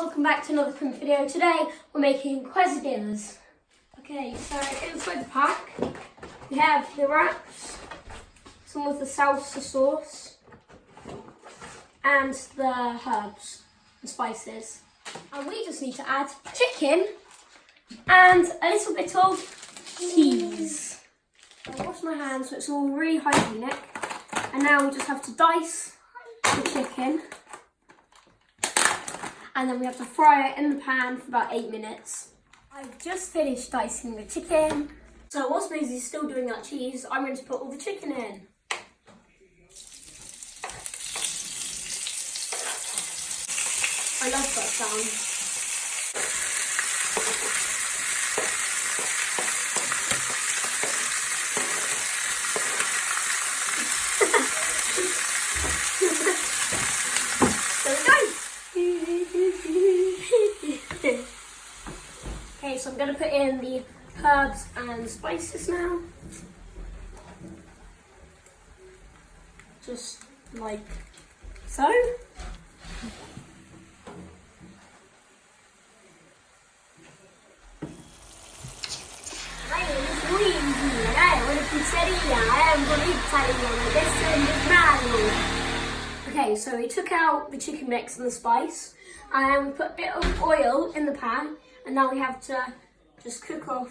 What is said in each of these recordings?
welcome back to another cooking video. Today we're making quesadillas. Okay, so inside the pack we have the wraps, some of the salsa sauce, and the herbs and spices. And we just need to add chicken and a little bit of cheese. I wash my hands so it's all really hygienic. And now we just have to dice the chicken. And then we have to fry it in the pan for about 8 minutes. I've just finished dicing the chicken. So whilst Maisie's still doing that cheese, I'm going to put all the chicken in. I love that sound. Okay, so I'm going to put in the herbs and spices now. Just like so. My name is Luigi and I own a pizzeria. I am from Italy and this is Okay, so we took out the chicken mix and the spice, and then we put a bit of oil in the pan, and now we have to just cook off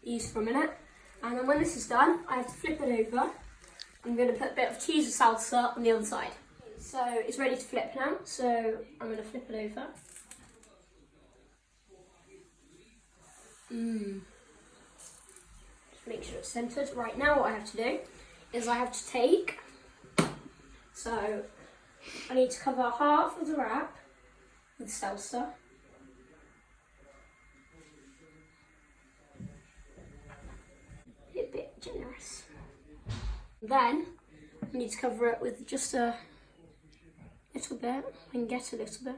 these for a minute. And then when this is done, I have to flip it over. I'm going to put a bit of cheese or salsa on the other side. So it's ready to flip now, so I'm going to flip it over. Just make sure it's centered. Right now what I have to do is I have to take, so I need to cover half of the wrap with salsa. A bit generous. Then I need to cover it with just a little bit. I can get a little bit.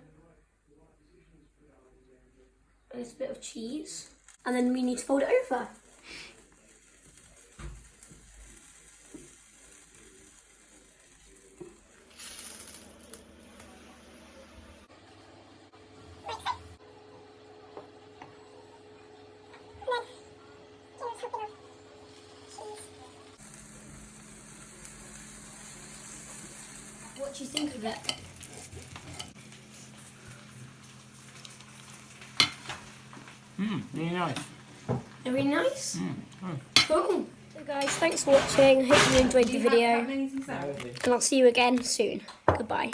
A little bit of cheese. And then we need to fold it over. What do you think of it? Really nice. Really nice? Cool. So guys, thanks for watching. I hope you enjoyed the video. And I'll see you again soon. Goodbye.